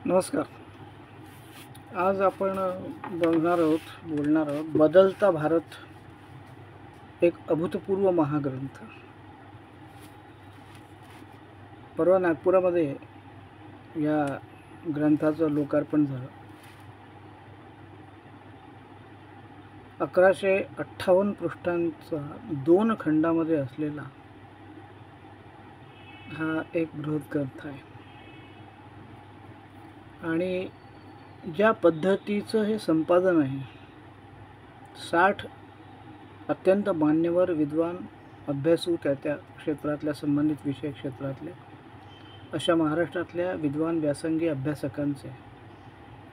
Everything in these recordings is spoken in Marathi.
नमस्कार. आज आपण बोलणार आहोत बदलता भारत, एक अभूतपूर्व महाग्रंथ. परवा नागपुरामध्ये या ग्रंथाचं लोकार्पण झालं. 1158 पृष्ठांचा 2 खंडामध्ये असलेला हा एक बृहत ग्रंथ आहे. आणि ज्या पद्धतीचं हे संपादन आहे, 60 अत्यंत मान्यवर विद्वान, अभ्यासू, त्या क्षेत्रातल्या संबंधित विषय क्षेत्रातले अशा महाराष्ट्रातल्या विद्वान व्यासंगी अभ्यासकांचे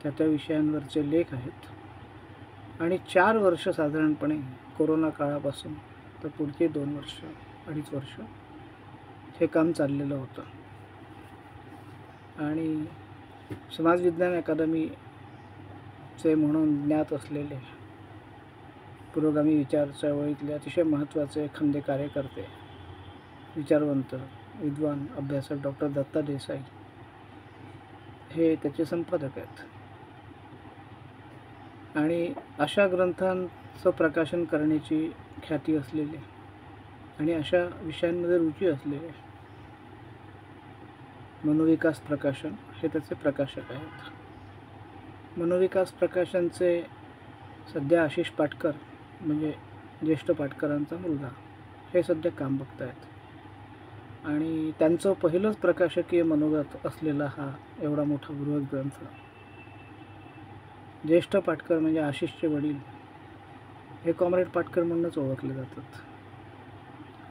त्या विषयांवरचे लेख आहेत. आणि 4 वर्ष साधारणपणे कोरोना काळापासून तर पुढचे 2 वर्ष 2.5 वर्ष हे काम चाललेलं होतं. आणि समाज विज्ञान अकादमीचे म्हणून ज्ञात असलेले पुरोगामी विचार चळवळीतले अतिशय महत्त्वाचे खंदे कार्यकर्ते, विचारवंत, विद्वान अभ्यासक डॉक्टर दत्ता देसाई हे त्याचे संपादक आहेत. आणि अशा ग्रंथांचं प्रकाशन करण्याची ख्याती असलेले आणि अशा विषयांमध्ये रुची असलेले मनोविकास प्रकाशन हे त्याचे प्रकाशक आहेत. मनोविकास प्रकाशनचे सध्या आशिष पाटकर, म्हणजे ज्येष्ठ पाटकरांचा मुलगा, हे सध्या काम बघत आहेत. आणि त्यांचं पहिलंच प्रकाशकीय मनोगत असलेला हा एवढा मोठा बृहत ग्रंथ. ज्येष्ठ पाटकर म्हणजे आशिषचे वडील हे कॉम्रेड पाटकर म्हणूनच ओळखले जातात.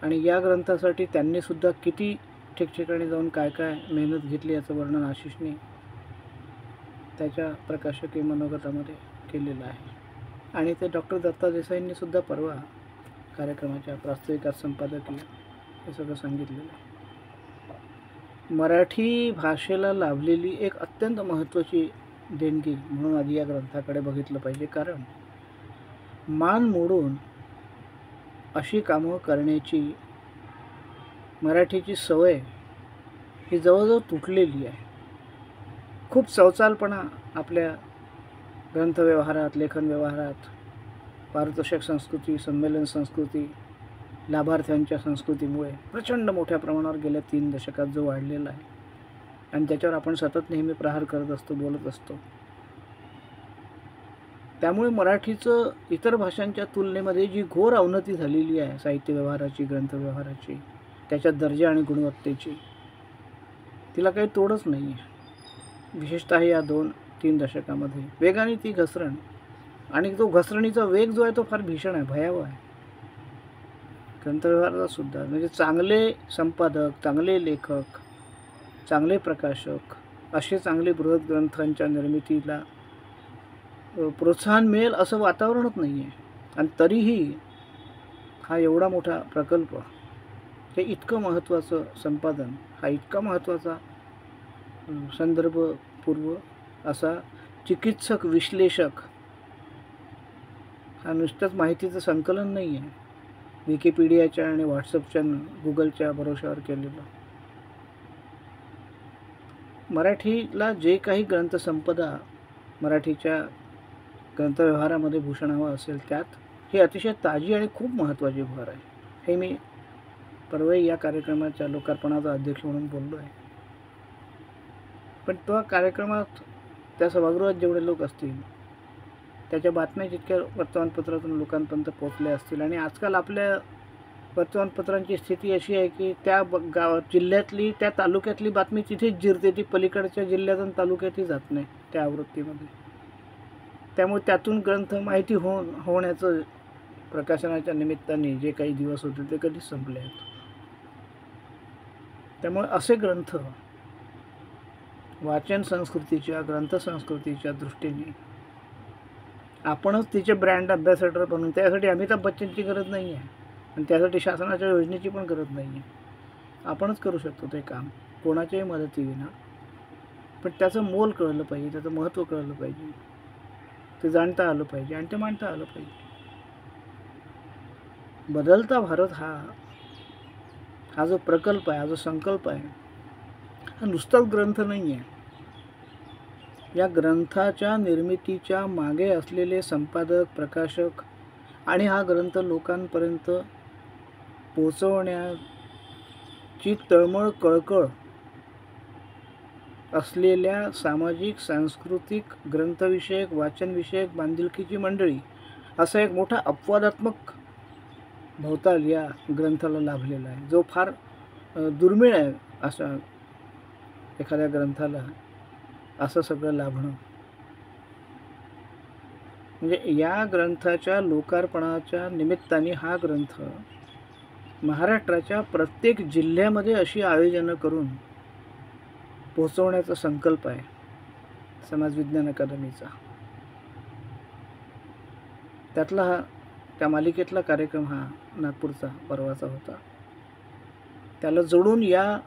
आणि या ग्रंथासाठी त्यांनीसुद्धा किती ठिकठिकाणी जाऊन काय काय मेहनत घेतली याचं वर्णन आशिषने त्याच्या प्रकाशकीय मनोगतामध्ये केलेलं आहे. आणि ते डॉक्टर दत्ता देसाईंनी सुद्धा परवा कार्यक्रमाच्या प्रास्ताविकात संपादकीय हे सगळं सांगितलेलं आहे. मराठी भाषेला लाभलेली एक अत्यंत महत्त्वाची देणगी म्हणून आधी या ग्रंथाकडे बघितलं पाहिजे. कारण मान मोडून अशी कामं करण्याची मराठीची सवय ही जवळजवळ तुटलेली आहे. खूप चवचालपणा आपल्या ग्रंथव्यवहारात, लेखन व्यवहारात, पारितोषिक संस्कृती, संमेलन संस्कृती, लाभार्थ्यांच्या संस्कृतीमुळे प्रचंड मोठ्या प्रमाणावर गेल्या 3 दशकात जो वाढलेला आहे आणि त्याच्यावर आपण सतत नेहमी प्रहार करत असतो, बोलत असतो. त्यामुळे मराठीचं इतर भाषांच्या तुलनेमध्ये जी घोर अवनती झालेली आहे साहित्य व्यवहाराची, ग्रंथ व्यवहाराची, त्याच्या दर्जा आणि गुणवत्तेची, तिला काही तोडच नाही आहे. विशेषतः या 2-3 दशकामध्ये वेगाने ती घसरण, आणि तो घसरणीचा वेग जो आहे तो फार भीषण आहे, भयावह आहे. ग्रंथव्यवहाराचा सुद्धा म्हणजे चांगले संपादक, चांगले लेखक, चांगले प्रकाशक, असे चांगले बृहत ग्रंथांच्या निर्मितीला प्रोत्साहन मिळेल असं वातावरणच नाही आहे. आणि तरीही हा एवढा मोठा प्रकल्प, हे इतकं महत्त्वाचं संपादन, हा इतका महत्त्वाचा संदर्भपूर्व असा चिकित्सक, विश्लेषक, हा नुसतंच माहितीचं संकलन नाही आहे विकिपीडियाच्या आणि व्हॉट्सअपच्या, गुगलच्या भरोशावर केलेलं. मराठीला जे काही ग्रंथसंपदा मराठीच्या ग्रंथव्यवहारामध्ये भूषणावं असेल, त्यात ही अतिशय ताजी आणि खूप महत्त्वाची भर आहे. हे मी परवा या कार्यक्रमाच्या लोकार्पणाचा अध्यक्ष म्हणून बोललो आहे. पण तो कार्यक्रमात, त्या सभागृहात जेवढे लोक असतील, त्याच्या बातम्या जितक्या वर्तमानपत्रातून लोकांपर्यंत पोहोचल्या असतील. आणि आजकाल आपल्या वर्तमानपत्रांची स्थिती अशी आहे की त्या जिल्ह्यातली, त्या तालुक्यातली बातमी तिथेच जिरते, ती पलीकडच्या जिल्ह्यात आणि तालुक्यातही जात नाही त्या आवृत्तीमध्ये. त्यामुळे त्यातून ग्रंथ माहिती होण्याचं प्रकाशनाच्या निमित्ताने जे काही दिवस होते ते कधीच संपले आहेत. त्यामुळे असे ग्रंथ वाचन संस्कृतीच्या, ग्रंथसंस्कृतीच्या दृष्टीने आपणच तिचे ब्रँड अँबॅसेडर बनून, त्यासाठी अमिताभ बच्चनची गरज नाही आहे आणि त्यासाठी शासनाच्या योजनेची पण गरज नाही आहे. आपणच करू शकतो ते काम कोणाच्याही मदतीविना. पण त्याचं मोल कळलं पाहिजे, त्याचं महत्त्व कळलं पाहिजे, ते जाणता आलं पाहिजे आणि ते मांडता आलं पाहिजे. बदलता भारत हा जो प्रकल्प आहे, हा जो संकल्प आहे, हा नुसताच ग्रंथ नाही आहे. या ग्रंथाच्या निर्मितीच्या मागे असलेले संपादक, प्रकाशक आणि हा ग्रंथ लोकांपर्यंत पोचवण्याची तळमळ, कळकळ असलेल्या सामाजिक, सांस्कृतिक, ग्रंथविषयक, वाचनविषयक बांधिलकीची मंडळी असा एक मोठा अपवादात्मक भवताल या ग्रंथाला लाभलेला आहे, जो फार दुर्मिळ आहे. अशा एखाद्या ग्रंथाला असं सगळं लाभणं. म्हणजे या ग्रंथाच्या लोकार्पणाच्या निमित्ताने हा ग्रंथ महाराष्ट्राच्या प्रत्येक जिल्ह्यामध्ये अशी आयोजनं करून पोचवण्याचा संकल्प आहे समाज विज्ञान अकादमीचा. त्या मालिकेतला कार्यक्रम हा नागपूरचा परवाचा होता. त्याला जोडून या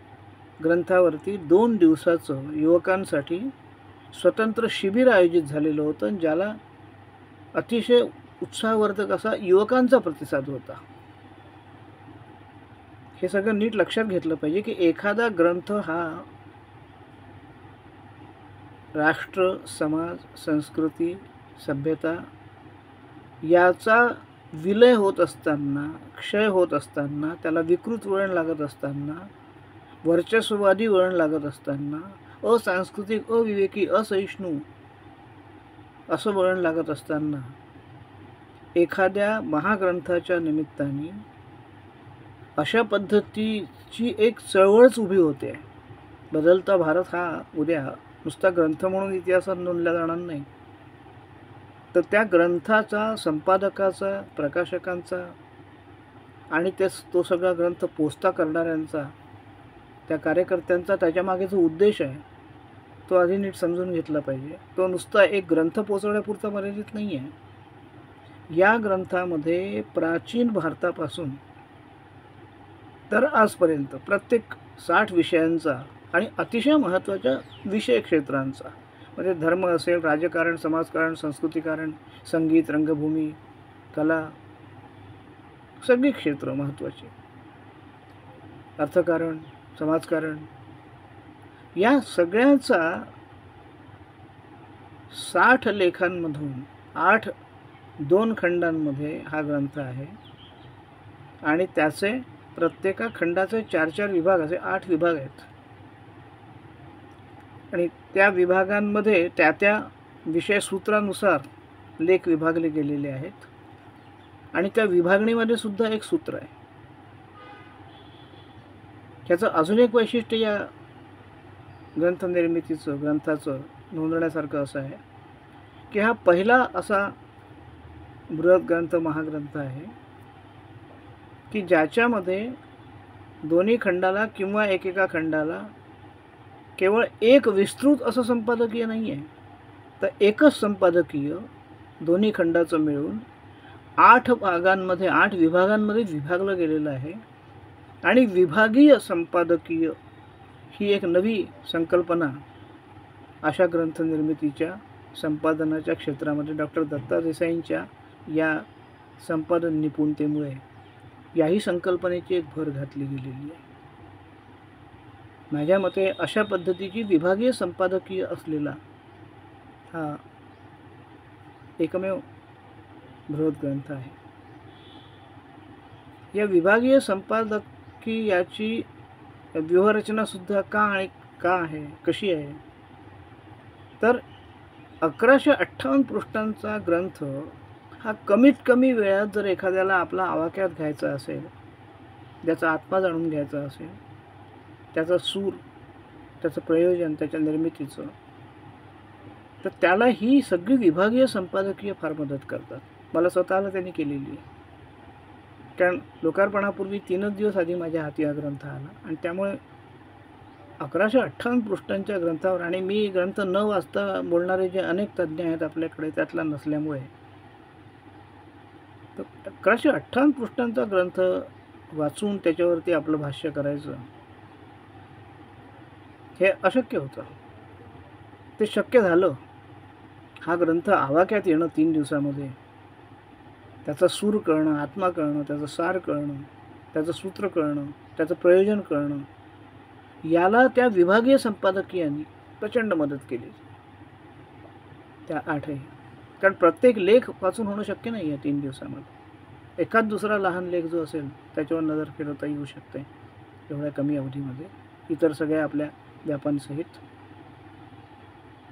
ग्रंथावरती 2 दिवसाचं युवकांसाठी स्वतंत्र शिबिर आयोजित झालेलं होतं, ज्याला अतिशय उत्साहवर्धक असा युवकांचा प्रतिसाद होता. हे सगळं नीट लक्षात घेतलं पाहिजे की एखादा ग्रंथ हा राष्ट्र, समाज, संस्कृती, सभ्यता याचा विलय होत असताना, क्षय होत असताना, त्याला विकृत वळण लागत असताना, वर्चस्ववादी वळण लागत असताना, असांस्कृतिक, अविवेकी, असहिष्णू असं वळण लागत असताना एखाद्या महाग्रंथाच्या निमित्ताने अशा पद्धतीची एक चळवळच उभी होते. बदलता भारत हा उद्या नुसता ग्रंथ म्हणून इतिहासात नोंदला जाणार नाही, तर त्या ग्रंथाचा, संपादकाचा, प्रकाशकांचा आणि तो सगळा ग्रंथ पोचता करणाऱ्यांचा, त्या कार्यकर्त्यांचा त्याच्यामागे जो उद्देश आहे तो आधी नीट समजून घेतला पाहिजे. तो नुसता एक ग्रंथ पोचवण्यापुरता मर्यादित नाही आहे. या ग्रंथामध्ये प्राचीन भारतापासून तर आजपर्यंत प्रत्येक 60 विषयांचा आणि अतिशय महत्त्वाच्या विषय क्षेत्रांचा, म्हणजे धर्म असेल, राजकारण, समाजकारण, संस्कृतीकारण, संगीत, रंगभूमी, कला, सगळी क्षेत्र महत्त्वाची, अर्थकारण, समाजकारण, या सगळ्यांचा 60 लेखांमधून 2 खंडांमध्ये हा ग्रंथ आहे आणि त्याचे प्रत्येका खंडाचे 4 विभाग, असे 8 विभाग आहेत. आणि त्या विभागांमध्ये त्या विषयसूत्रानुसार लेख विभागले गेलेले आहेत आणि त्या विभागणीमध्ये सुद्धा एक सूत्र आहे. ह्याचं अजून एक वैशिष्ट्य या ग्रंथाचं नोंदण्यासारखं असं आहे की हा पहिला असा बृहत ग्रंथ, महाग्रंथ आहे की ज्याच्यामध्ये दोन्ही खंडाला किंवा एकेका खंडाला केवळ एक विस्तृत असं संपादकीय नाही आहे, तर एकच संपादकीय दोन्ही खंडाचं मिळून 8 भागांमध्ये, 8 विभागांमध्ये विभागलं गेलेलं आहे. आणि विभागीय संपादकीय ही एक नवी संकल्पना अशा ग्रंथनिर्मितीच्या संपादनाच्या क्षेत्रामध्ये डॉक्टर दत्ता देसाईंच्या या संपादन निपुणतेमुळे याही संकल्पनेची एक भर घातली गेलेली आहे. माझ्या मते अशा पद्धतीची विभागीय संपादकीय असलेला हा एकमेव बृहत ग्रंथ आहे. या विभागीय संपादकीयाची व्यूहरचनासुद्धा का आहे, कशी आहे, तर 1158 पृष्ठांचा ग्रंथ हा कमीत कमी वेळात जर एखाद्याला आपला आवाक्यात घ्यायचा असेल, त्याचा आत्मा जाणून घ्यायचा असेल, त्याचा सूर, त्याचं प्रयोजन, त्याच्या निर्मितीचं, तर त्याला ही सगळी विभागीय संपादकीय फार मदत करतात. मला स्वतःला त्यांनी केलेली आहे. कारण लोकार्पणापूर्वी 3 दिवस आधी माझ्या हाती हा ग्रंथ आला आणि त्यामुळे 1158 पृष्ठांच्या ग्रंथावर, आणि मी ग्रंथ न वाचता बोलणारे जे अनेक तज्ज्ञ आहेत आपल्याकडे त्यातला नसल्यामुळे, तर 1158 पृष्ठांचा ग्रंथ वाचून त्याच्यावरती आपलं भाष्य करायचं हे अशक्य होतं. ते शक्य झालं. हा ग्रंथ आवाक्यात येणं 3 दिवसामध्ये, त्याचा सूर कळणं, आत्मा कळणं, त्याचं सार कळणं, त्याचं सूत्र कळणं, त्याचं प्रयोजन कळणं, याला त्या विभागीय संपादकीयांनी प्रचंड मदत केली. त्या 8ही. कारण प्रत्येक लेख वाचून होणं शक्य नाही आहे 3 दिवसामध्ये. एखाद दुसरा लहान लेख जो असेल त्याच्यावर नजर फिरवता येऊ शकते एवढ्या कमी अवधीमध्ये, इतर सगळ्या आपल्या व्यापांसहित.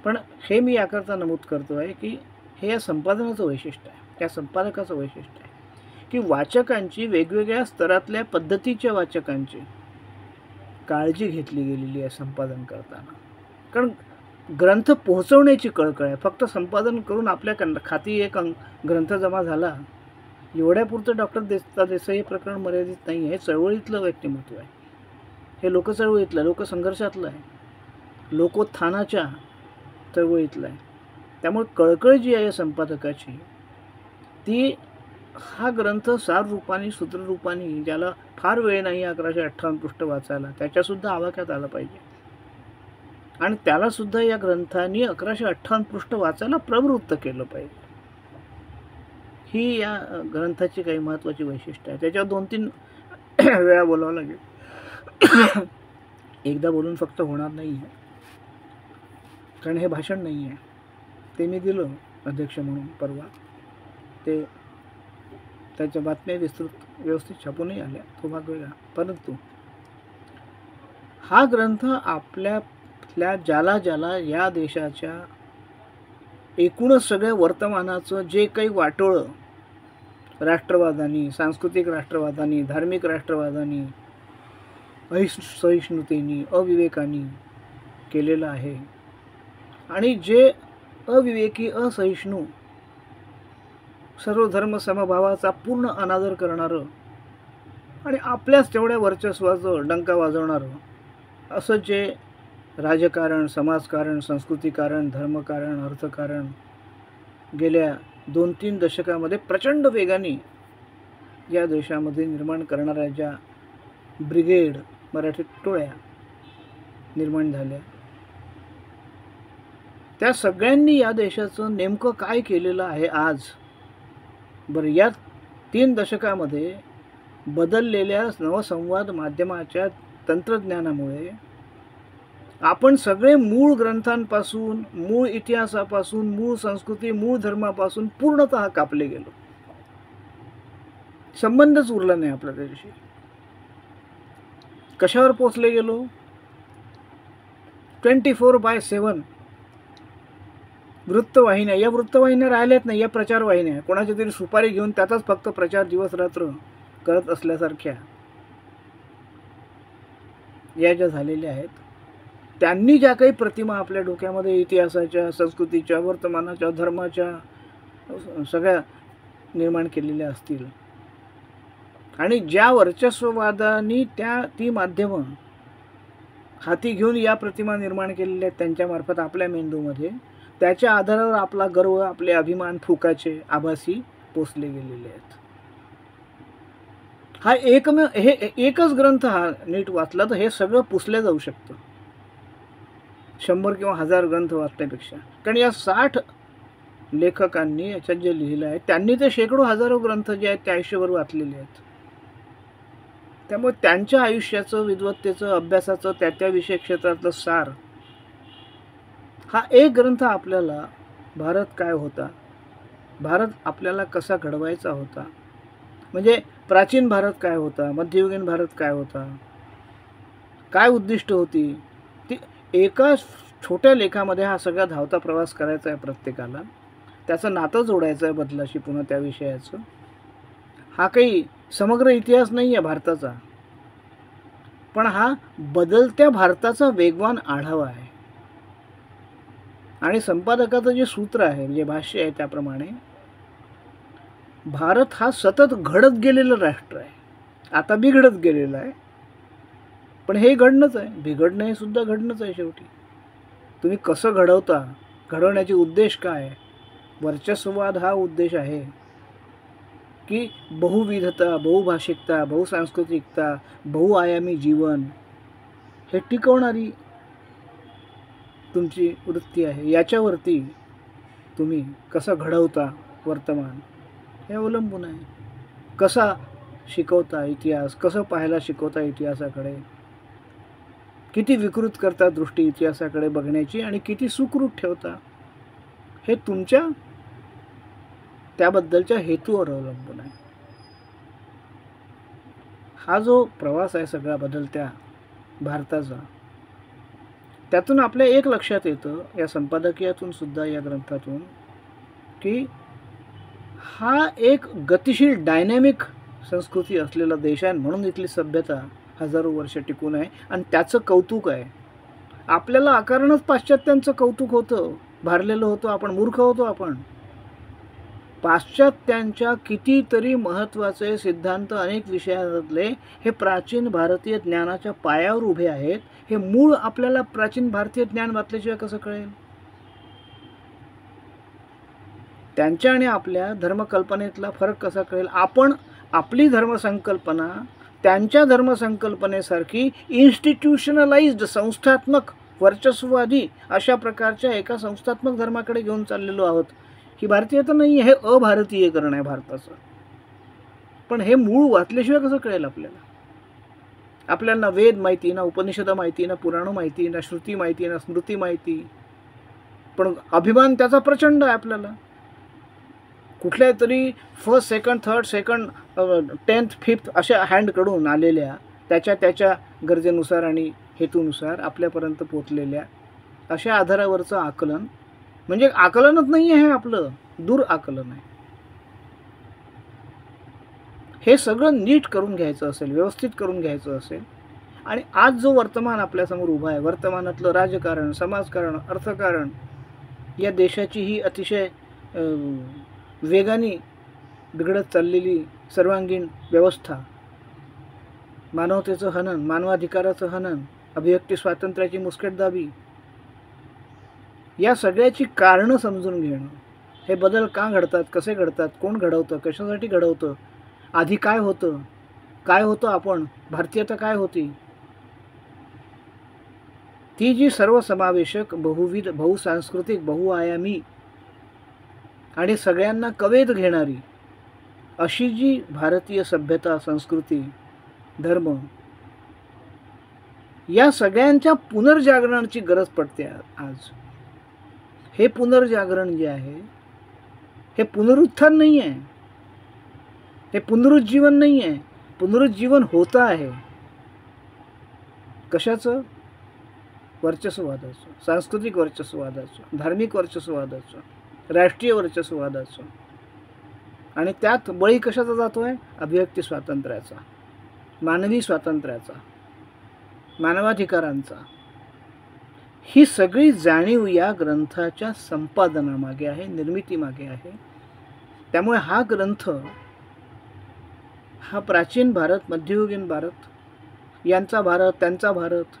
पण हे मी याकरता नमूद करतो आहे की हे या संपादनाचं वैशिष्ट्य आहे, त्या संपादकाचं वैशिष्ट्य आहे की वाचकांची, वेगवेगळ्या स्तरातल्या पद्धतीच्या वाचकांची काळजी घेतली गेलेली आहे संपादन करताना. कारण ग्रंथ पोहोचवण्याची कळकळ आहे. फक्त संपादन करून आपल्या खाती एक ग्रंथ जमा झाला एवढ्यापुरतं डॉक्टर देसाई हे प्रकरण मर्यादित नाही आहे. हे चळवळीतलं व्यक्तिमत्व आहे, हे लोकचळवळीतलं, लोकसंघर्षातलं आहे, लोकोत्थानाच्या चळवळीतलं आहे. त्यामुळे कळकळ जी आहे संपादकाची ती हा ग्रंथ सार रूपाने, सूत्ररूपाने, ज्याला फार वेळ नाही 1158 पृष्ठ वाचायला, त्याच्यासुद्धा आवाक्यात आलं पाहिजे. आणि त्यालासुद्धा या ग्रंथाने 1158 पृष्ठ वाचायला प्रवृत्त केलं पाहिजे. ही या ग्रंथाची काही महत्त्वाची वैशिष्ट्य आहे. त्याच्यावर 2-3 वेळा बोलावं लागेल. एकदा बोलून फक्त होणार नाही आहे, कारण हे भाषण नाही आहे. ते मी दिलं अध्यक्ष म्हणून परवा, ते त्याच्या बातम्या विस्तृत व्यवस्थित छापूनही आल्या, तो भाग वेगळा. परंतु हा ग्रंथ आपल्यातल्या ज्याला या देशाच्या एकूणच सगळ्या वर्तमानाचं जे काही वाटोळं राष्ट्रवादानी, सांस्कृतिक राष्ट्रवादानी, धार्मिक राष्ट्रवादानी, असहिष्णुतेनी, अविवेकानी केलेलं आहे, आणि जे अविवेकी, असहिष्णू, सर्व धर्म समभावाचा पूर्ण अनादर करणारं आणि आपल्याच तेवढ्या वर्चस्वाचं डंका वाजवणारं असं जे राजकारण, समाजकारण, संस्कृतीकारण, धर्मकारण, अर्थकारण गेल्या 2-3 दशकामध्ये प्रचंड वेगाने या देशामध्ये निर्माण करणाऱ्या ज्या ब्रिगेड, मराठीत टोळ्या निर्माण झाल्या, त्या सगळ्यांनी या देशाचं नेमकं काय केलेलं आहे आज. बरं, या 3 दशकामध्ये बदललेल्या नवसंवाद माध्यमाच्या तंत्रज्ञानामुळे आपण सगळे मूळ ग्रंथांपासून, मूळ इतिहासापासून, मूळ संस्कृती, मूळ धर्मापासून पूर्णतः कापले गेलो. संबंधच उरला नाही आपला त्याच्याशी. कशावर पोचले गेलो? 24/7 वृत्तवाहिन्या. या वृत्तवाहिन्या राहिल्यात नाही, या प्रचारवाहिन्या. कोणाची तरी सुपारी घेऊन त्याचाच फक्त प्रचार दिवस रात्र करत असल्यासारख्या या ज्या झालेल्या आहेत. त्यांनी ज्या काही प्रतिमा आपल्या डोक्यामध्ये इतिहासाच्या, संस्कृतीच्या, वर्तमानाच्या, धर्माच्या सगळ्या निर्माण केलेल्या असतील, आणि ज्या वर्चस्ववादानी ती माध्यमं हाती घेऊन या प्रतिमा निर्माण केलेल्या आहेत त्यांच्यामार्फत आपल्या मेंदूमध्ये, त्याच्या आधारावर आपला गर्व, आपले अभिमान फुकाचे, आभासी पोचले गेलेले आहेत. हा एकच ग्रंथ हा नीट वाचला तर हे सगळं पुसलं जाऊ शकतं 100 किंवा 1000 ग्रंथ वाचण्यापेक्षा. कारण या 60 लेखकांनी याच्यात जे लिहिलं आहे त्यांनी ते शेकडो हजारो ग्रंथ जे आहेत ते आयुष्यभर वाचलेले आहेत. त्यामुळे त्यांच्या आयुष्याचं, विद्वत्तेचं, अभ्यासाचं, त्या विषय क्षेत्रातलं सार हा एक ग्रंथ आपल्याला भारत काय होता, भारत आपल्याला कसा घडवायचा होता, म्हणजे प्राचीन भारत काय होता, मध्ययुगीन भारत काय होता, काय उद्दिष्ट होती, ती एका छोट्या लेखामध्ये हा सगळा धावता प्रवास करायचा आहे प्रत्येकाला. त्याचं नातं जोडायचं आहे बदलाशी पुन्हा त्या विषयाचं. हा काही समग्र इतिहास नाही आहे भारताचा, पण हा बदलत्या भारताचा वेगवान आढावा आहे. आणि संपादकाचं जे सूत्र आहे, जे भाष्य आहे, त्याप्रमाणे भारत हा सतत घडत गेलेलं राष्ट्र आहे. आता बिघडत गेलेलं आहे, पण हे घडणंच आहे. बिघडणं हे सुद्धा घडणंच आहे. शेवटी तुम्ही कसं घडवता, घडवण्याचे उद्देश काय, वर्चस्ववाद हा उद्देश आहे की बहुविधता, बहुभाषिकता, बहुसांस्कृतिकता, बहुआयामी जीवन हे टिकवणारी तुमची वृत्ती आहे. याच्यावरती तुम्ही कसं घडवता वर्तमान हे अवलंबून आहे. कसा शिकवता इतिहास, कसं पाहायला शिकवता इतिहासाकडे, किती विकृत करता दृष्टी इतिहासाकडे बघण्याची आणि किती सुकृत ठेवता, हे तुमच्या त्याबद्दलच्या हेतूवर अवलंबून आहे. हा जो प्रवास आहे सगळा बदलत्या भारताचा, त्यातून आपल्या एक लक्षात येतं, या संपादकीयातून सुद्धा, या ग्रंथातून, की हा एक गतिशील डायनॅमिक संस्कृती असलेला देश आहे, म्हणून इथली सभ्यता हजारो वर्ष टिकून आहे आणि त्याचं कौतुक आहे. आपल्याला अकारणच पाश्चात्यांचं कौतुक होतं, भारलेलं होतं, आपण मूर्ख होतो. आपण पाश्चात्यांच्या कितीतरी महत्त्वाचे सिद्धांत अनेक विषयातले हे प्राचीन भारतीय ज्ञानाच्या पायावर उभे आहेत. हे मूळ आपल्याला प्राचीन भारतीय ज्ञान वाचल्याशिवाय कसं कळेल? त्यांच्या आणि आपल्या धर्मकल्पनेतला फरक कसा कळेल? आपण आपली धर्मसंकल्पना त्यांच्या धर्मसंकल्पनेसारखी इन्स्टिट्यूशनलाइज्ड, संस्थात्मक, वर्चस्ववादी अशा प्रकारच्या एका संस्थात्मक धर्माकडे घेऊन चाललेलो आहोत. ही भारतीयता नाही आहे, हे अभारतीयकरण आहे भारताचं. पण हे मूळ वाचल्याशिवाय कसं कळेल आपल्याला? आपल्याला ना वेद माहिती, ना उपनिषद माहिती, ना पुराण माहिती, ना श्रुती माहिती, ना स्मृती माहिती, पण अभिमान त्याचा प्रचंड आहे आपल्याला. कुठल्या तरी first, second, third, second, 10th, 5th अशा हँडकडून आलेल्या, त्याच्या गरजेनुसार आणि हेतूनुसार आपल्यापर्यंत पोचलेल्या अशा आधारावरचं आकलन, म्हणजे आकलनच नाही आहे, आपलं दूर आकलन आहे. हे सगळं नीट करून घ्यायचं असेल, व्यवस्थित करून घ्यायचं असेल, आणि आज जो वर्तमान आपल्यासमोर उभा आहे, वर्तमानातलं राजकारण, समाजकारण, अर्थकारण, या देशाची ही अतिशय वेगाने बिघडत चाललेली सर्वांगीण व्यवस्था, मानवतेचं हनन, मानवाधिकाराचं हनन, अभिव्यक्ती स्वातंत्र्याची मुस्कटदाबी, या सगळ्याची कारणं समजून घेणं. हे बदल का घडतात, कसे घडतात, कोण घडवतं, कशासाठी घडवतं, आधी काय होतं, काय होतं आपण, भारतीयता काय होती, ती जी सर्वसमावेशक, बहुविध, बहुसांस्कृतिक, बहुआयामी आणि सगळ्यांना कवेत घेणारी अशी जी भारतीय सभ्यता, संस्कृती, धर्म, या सगळ्यांच्या पुनर्जागरणाची गरज पडते आज. हे पुनर्जागरण जे आहे, हे पुनरुत्थान नाही आहे, हे पुनरुज्जीवन नाही आहे, पुनरुज्जीवन होतं आहे. कशाचं? वर्चस्ववादाचं, सांस्कृतिक वर्चस्ववादाचं, धार्मिक वर्चस्ववादाचं, राष्ट्रीय वर्चस्ववादाचं. आणि त्यात बळी कशाचा जातोय? अभिव्यक्ती स्वातंत्र्याचा, मानवी स्वातंत्र्याचा, मानवाधिकारांचा. ही सगळी जाणीव या ग्रंथाच्या संपादनामागे आहे, निर्मितीमागे आहे. त्यामुळे हा ग्रंथ, हा प्राचीन भारत, मध्ययुगीन भारत, यांचा भारत, त्यांचा भारत,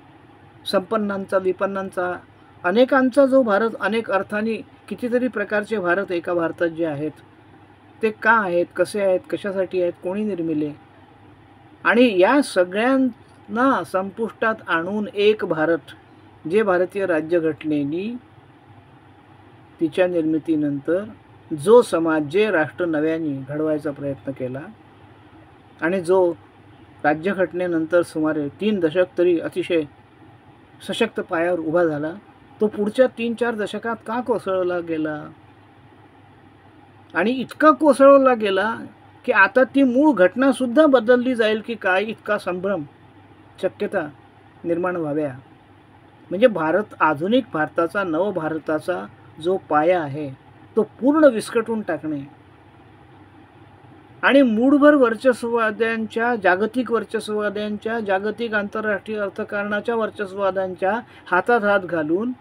संपन्नांचा, विपन्नांचा, अनेकांचा जो भारत, अनेक अर्थाने कितीतरी प्रकारचे भारत एका भारतात जे आहेत, ते का आहेत, कसे आहेत, कशासाठी आहेत, कोणी निर्मिले, आणि या सगळ्यांना संपुष्टात आणून एक भारत, जे भारतीय राज्यघटनेनी तिच्या निर्मितीनंतर जो समाज, जे राष्ट्र नव्याने घडवायचा प्रयत्न केला, आणि जो राज्यघटनेनंतर सुमारे 3 दशक तरी अतिशय सशक्त पायावर उभा झाला, तो पुढच्या 3-4 दशकात का कोसळला गेला? आणि इतका कोसळला गेला की आता ती मूळ घटनासुद्धा बदलली जाईल की काय, इतका संभ्रम, शक्यता निर्माण व्हाव्या. म्हणजे भारत, आधुनिक भारताचा, नवभारताचा जो पाया आहे, तो पूर्ण विस्कटून टाकणे आणि मूळभर वर्चस्ववाद्यांच्या, जागतिक वर्चस्ववाद्यांच्या, जागतिक आंतरराष्ट्रीय अर्थकारणाच्या वर्चस्ववाद्यांच्या हातात हात घालून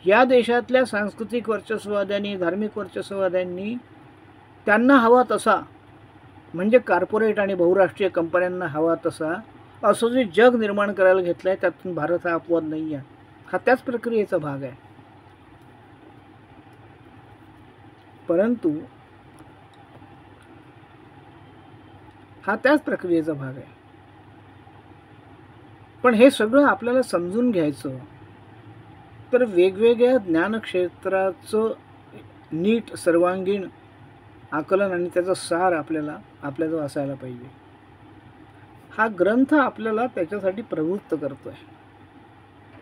या देशातल्या सांस्कृतिक वर्चस्ववाद्यांनी, धार्मिक वर्चस्ववाद्यांनी त्यांना हवा तसा, म्हणजे कॉर्पोरेट आणि बहुराष्ट्रीय कंपन्यांना हवा तसा, असं जे जग निर्माण करायला घेतलं आहे, त्यातून भारत हा अपवाद नाही आहे. हा त्याच प्रक्रियेचा भाग आहे. परंतु हा त्याच प्रक्रियेचा भाग आहे. पण हे सगळं आपल्याला समजून घ्यायचं तर वेगवेगळ्या ज्ञानक्षेत्राचं नीट, सर्वांगीण आकलन आणि त्याचा सार आपल्याजवळ असायला पाहिजे. हा ग्रंथ आपल्याला त्याच्यासाठी प्रवृत्त करतोय,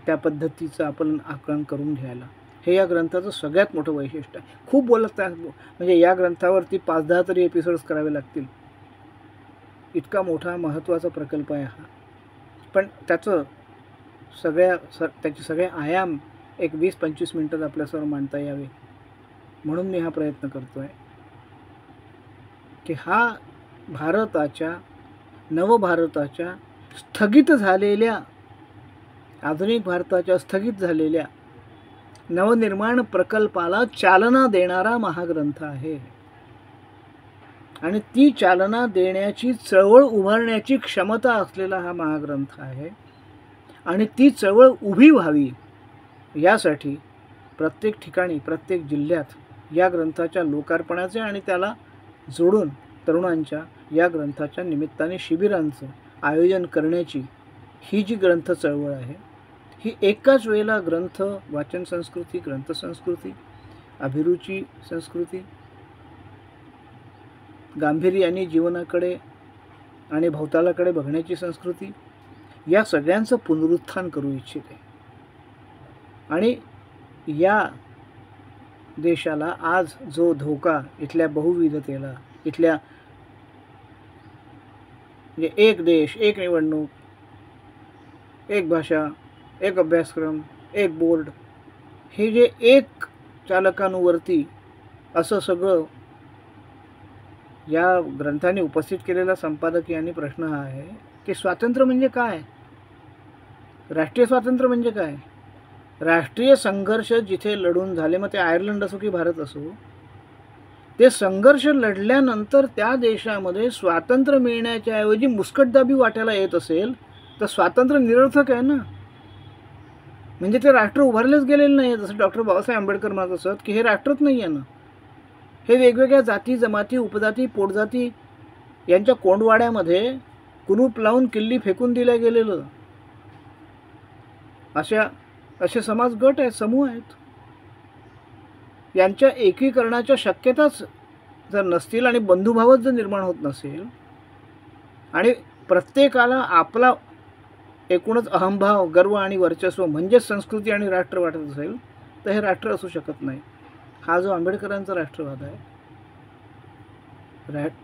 त्या पद्धतीचं आपण आकलन करून घ्यायला. हे या ग्रंथाचं सगळ्यात मोठं वैशिष्ट्य आहे. खूप बोलत आहे म्हणजे या ग्रंथावरती 5-10 तरी एपिसोड्स करावे लागतील, इतका मोठा महत्त्वाचा प्रकल्प आहे हा. पण त्याचे सगळे आयाम एक 20-25 मिनटात आपल्यासमोर मांडता यावे म्हणून मी हा प्रयत्न करतो आहे की हा नवभारताच्या स्थगित झालेल्या, आधुनिक भारताच्या स्थगित झालेल्या नवनिर्माण प्रकल्पाला चालना देणारा महाग्रंथ आहे. आणि ती चालना देण्याची, चळवळ उभारण्याची क्षमता असलेला हा महाग्रंथ आहे. आणि ती चळवळ उभी व्हावी यासाठी प्रत्येक ठिकाणी, प्रत्येक जिल्ह्यात या ग्रंथाच्या लोकार्पणाचे आणि त्याला जोडून तरुणांच्या या ग्रंथाच्या निमित्ताने शिबिरांचं आयोजन करण्याची ही जी ग्रंथ चळवळ आहे, ही एकाच वेळेला ग्रंथ वाचन संस्कृती, ग्रंथ संस्कृती, अभिरुची संस्कृती, गांभीर्याने जीवनाकडे आणि भवतालाकडे बघण्याची संस्कृती, या सगळ्यांचं पुनरुत्थान करू इच्छिते. आणि या देशाला आज जो धोका इथल्या बहुविधतेला, इथल्या म्हणजे एक देश, एक निवडणूक, एक भाषा, एक अभ्यासक्रम, एक बोर्ड, हे जे एक चालकांवरती असं सगळं या ग्रंथाने उपस्थित केलेला संपादक यांनी प्रश्न हा आहे की स्वातंत्र्य म्हणजे काय, राष्ट्रीय स्वातंत्र्य म्हणजे काय. राष्ट्रीय संघर्ष जिथे लढून झाले, मग ते आयर्लंड असो की भारत असो, ते संघर्ष लढल्यानंतर त्या देशामध्ये स्वातंत्र्य मिळण्याच्या ऐवजी मुस्कटदाबी वाटायला येत असेल तर स्वातंत्र्य निरर्थक आहे ना. म्हणजे ते राष्ट्र उभारलेच गेलेलं नाही. जसं डॉक्टर बाबासाहेब आंबेडकर म्हणत असत की हे राष्ट्रच नाही आहे ना, हे वेगवेगळ्या जाती, जमाती, उपजाती, पोटजाती यांच्या कोंडवाड्यामध्ये कुलूप लावून किल्ली फेकून दिल्या गेलेलं असे समाज गट आहेत, समूह आहेत. यांच्या एकीकरणाच्या शक्यताच जर नसतील आणि बंधुभावच जर निर्माण होत नसेल आणि प्रत्येकाला आपला एकूणच अहंभाव, गर्व आणि वर्चस्व म्हणजेच संस्कृती आणि राष्ट्र वाटत असेल तर हे राष्ट्र असू शकत नाही. हा जो आंबेडकरांचा राष्ट्रवाद आहे,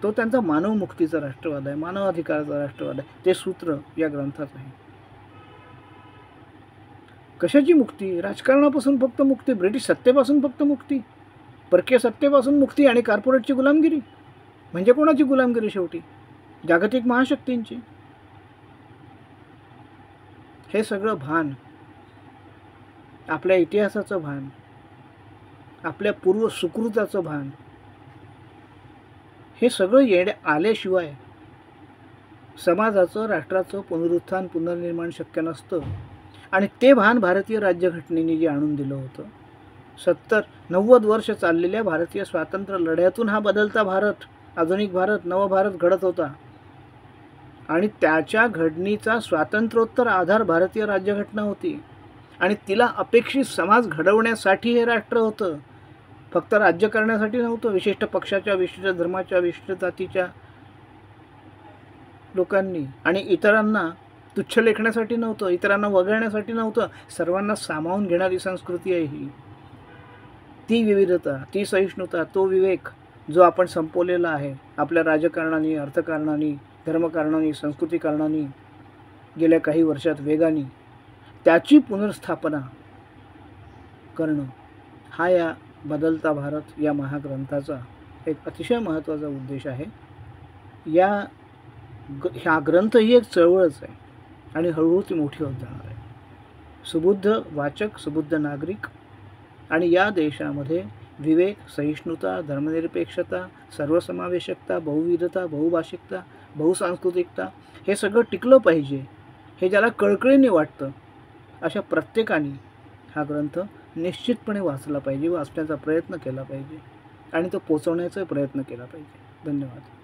तो त्यांचा मानवमुक्तीचा राष्ट्रवाद आहे, मानवाधिकाराचा राष्ट्रवाद आहे. ते सूत्र या ग्रंथात आहे. कशाची मुक्ती? राजकारणापासून फक्त मुक्ती, ब्रिटिश सत्तेपासून फक्त मुक्ती, परकीय सत्तेपासून मुक्ती आणि कॉर्पोरेटची गुलामगिरी. म्हणजे कोणाची गुलामगिरी शेवटी? जागतिक महाशक्तींची. हे सगळं भान, आपल्या इतिहासाचं भान, आपल्या पूर्व सुकृताचं भान, हे सगळं आल्याशिवाय समाजाचं, राष्ट्राचं पुनरुत्थान, पुनर्निर्माण शक्य नसतं. आणि ते भान भारतीय राज्यघटनेने जे आणून दिलं होतं, 70-90 वर्ष चाललेल्या भारतीय स्वातंत्र्य लढ्यातून हा बदलता भारत, आधुनिक भारत, नवभारत घडत होता. आणि त्याच्या घडणीचा स्वातंत्र्योत्तर आधार भारतीय राज्यघटना होती. आणि तिला अपेक्षित समाज घडवण्यासाठी हे राष्ट्र होतं, फक्त राज्य करण्यासाठी नव्हतं. विशिष्ट पक्षाच्या, विशिष्ट धर्माच्या, विशिष्ट जातीच्या लोकांनी आणि इतरांना तुच्छ लेखण्यासाठी नव्हतं, इतरांना वगळण्यासाठी नव्हतं. सर्वांना सामावून घेणारी संस्कृती आहे ही. ती विविधता, ती सहिष्णुता, तो विवेक जो आपण संपवलेला आहे आपल्या राजकारणाने, अर्थकारणाने, धर्मकारणाने, संस्कृतीकारणाने गेल्या काही वर्षात वेगाने, त्याची पुनर्स्थापना करणं हा या बदलता भारत या महाग्रंथाचा एक अतिशय महत्त्वाचा उद्देश आहे. हा ग्रंथ ही एक चळवळच आहे आणि हळूहळू ती मोठी होत जाणार आहे. सुबुद्ध वाचक, सुबुद्ध नागरिक आणि या देशामध्ये विवेक, सहिष्णुता, धर्मनिरपेक्षता, सर्वसमावेशकता, बहुविधता, बहुभाषिकता, बहुसांस्कृतिकता हे सगळं टिकलं पाहिजे, हे ज्याला कळकळीने वाटतं अशा प्रत्येकाने हा ग्रंथ निश्चितपणे वाचला पाहिजे, वाचण्याचा प्रयत्न केला पाहिजे आणि तो पोचवण्याचा प्रयत्न केला पाहिजे. धन्यवाद.